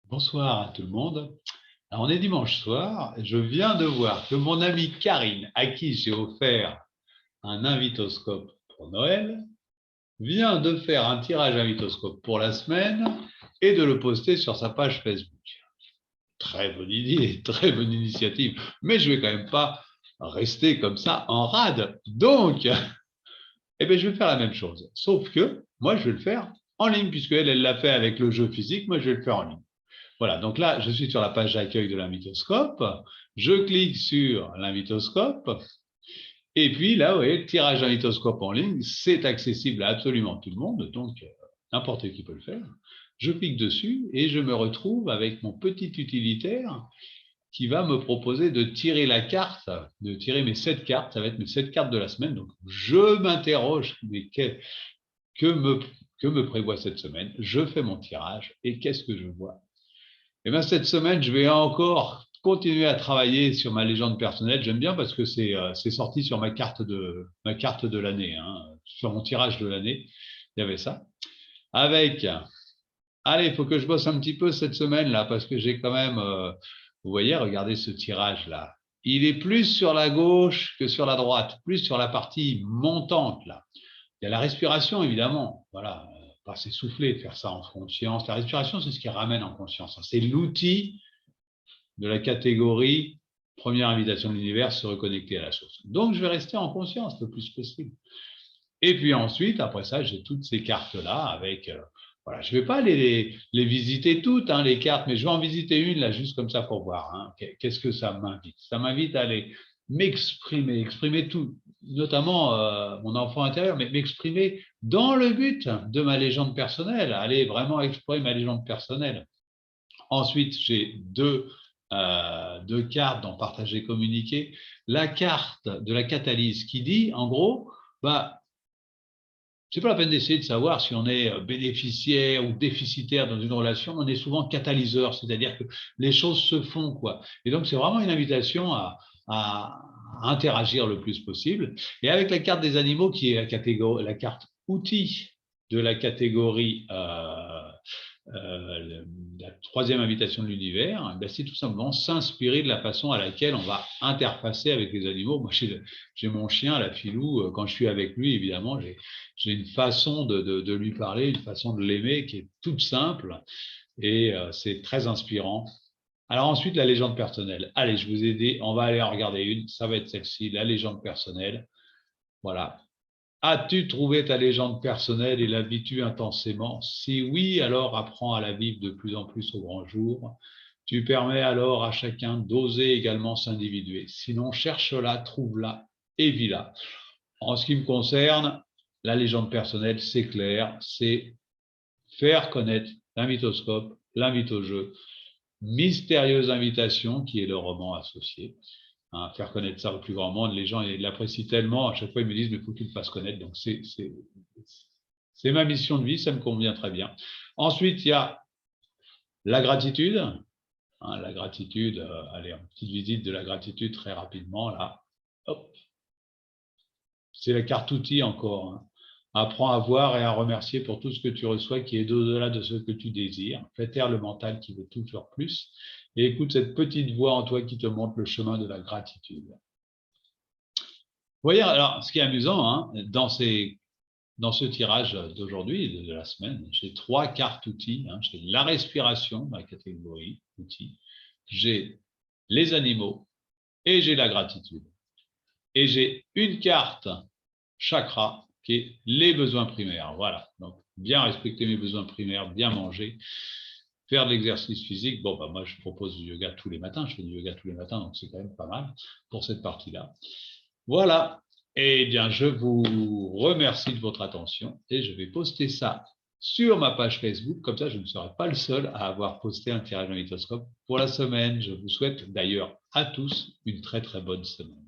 Bonsoir à tout le monde. Alors, on est dimanche soir. Je viens de voir que mon amie Karine, à qui j'ai offert un invitoscope pour Noël, vient de faire un tirage invitoscope pour la semaine et de le poster sur sa page Facebook. Très bonne idée, très bonne initiative. Mais je ne vais quand même pas rester comme ça en rade. Donc, je vais faire la même chose. Sauf que moi, je vais le faire en ligne, puisque elle l'a fait avec le jeu physique. Moi, je vais le faire en ligne. Voilà, donc là, je suis sur la page d'accueil de l'invitoscope. Je clique sur l'invitoscope. Et puis là, vous voyez, le tirage d'invitoscope en ligne, c'est accessible à absolument tout le monde. Donc, n'importe qui peut le faire. Je clique dessus et je me retrouve avec mon petit utilitaire qui va me proposer de tirer la carte, de tirer mes 7 cartes. Ça va être mes 7 cartes de la semaine. Donc, je m'interroge, mais que me prévoit cette semaine? Je fais mon tirage et qu'est-ce que je vois? Et bien, cette semaine, je vais encore continuer à travailler sur ma légende personnelle. J'aime bien parce que c'est sorti sur ma carte de l'année, hein. Sur mon tirage de l'année, il y avait ça. Allez, il faut que je bosse un petit peu cette semaine-là parce que j'ai quand même, vous voyez, regardez ce tirage-là. Il est plus sur la gauche que sur la droite, plus sur la partie montante, là. Il y a la respiration, évidemment. Voilà, pas s'essouffler, faire ça en conscience. La respiration, c'est ce qui ramène en conscience. C'est l'outil de la catégorie première invitation de l'univers, se reconnecter à la source. Donc, je vais rester en conscience le plus possible. Et puis ensuite, après ça, j'ai toutes ces cartes-là avec… voilà, je ne vais pas les visiter toutes, hein, les cartes, mais je vais en visiter une, là, juste comme ça pour voir. Hein, qu'est-ce que ça m'invite? Ça m'invite à aller m'exprimer, exprimer tout, notamment mon enfant intérieur, mais m'exprimer dans le but de ma légende personnelle, aller vraiment explorer ma légende personnelle. Ensuite, j'ai deux cartes dans Partager, communiquer. La carte de la catalyse qui dit, en gros, bah, c'est pas la peine d'essayer de savoir si on est bénéficiaire ou déficitaire dans une relation. On est souvent catalyseur, c'est-à-dire que les choses se font, quoi. Et donc, c'est vraiment une invitation à interagir le plus possible. Et avec la carte des animaux, qui est la carte outil de la catégorie la troisième invitation de l'univers, c'est tout simplement s'inspirer de la façon à laquelle on va interfacer avec les animaux. Moi, j'ai mon chien, la Filou, quand je suis avec lui, évidemment, j'ai une façon de lui parler, une façon de l'aimer qui est toute simple et c'est très inspirant. Alors ensuite, la légende personnelle. Allez, je vous ai dit, on va aller en regarder une, ça va être celle-ci, la légende personnelle. Voilà. As-tu trouvé ta légende personnelle et la vis-tu intensément? Si oui, alors apprends à la vivre de plus en plus au grand jour. Tu permets alors à chacun d'oser également s'individuer. Sinon, cherche-la, trouve-la et vis-la. En ce qui me concerne, la légende personnelle, c'est clair, c'est faire connaître l'invitoscope, l'invite au jeu, Mystérieuse invitation, qui est le roman associé. Hein, faire connaître ça au plus grand monde. Les gens l'apprécient tellement, à chaque fois ils me disent mais il faut que tu le fasses connaître. Donc c'est ma mission de vie, ça me convient très bien. Ensuite, il y a la gratitude. Hein, la gratitude, allez, une petite visite de la gratitude très rapidement là. Hop. C'est la carte outil encore. Hein. Apprends à voir et à remercier pour tout ce que tu reçois qui est au-delà de ce que tu désires. Fais taire le mental qui veut toujours plus et écoute cette petite voix en toi qui te montre le chemin de la gratitude. Vous voyez, alors, ce qui est amusant, hein, dans ce tirage d'aujourd'hui, de la semaine, j'ai 3 cartes outils. Hein. J'ai la respiration, dans la catégorie outils, j'ai les animaux et j'ai la gratitude. Et j'ai une carte chakra qui est les besoins primaires. Voilà, donc bien respecter mes besoins primaires, bien manger, faire de l'exercice physique. Bon, moi, je propose du yoga tous les matins. Je fais du yoga tous les matins, donc c'est quand même pas mal pour cette partie-là. Voilà. Eh bien, je vous remercie de votre attention et je vais poster ça sur ma page Facebook. Comme ça, je ne serai pas le seul à avoir posté un tirage magnétoscope pour la semaine. Je vous souhaite d'ailleurs à tous une très, très bonne semaine.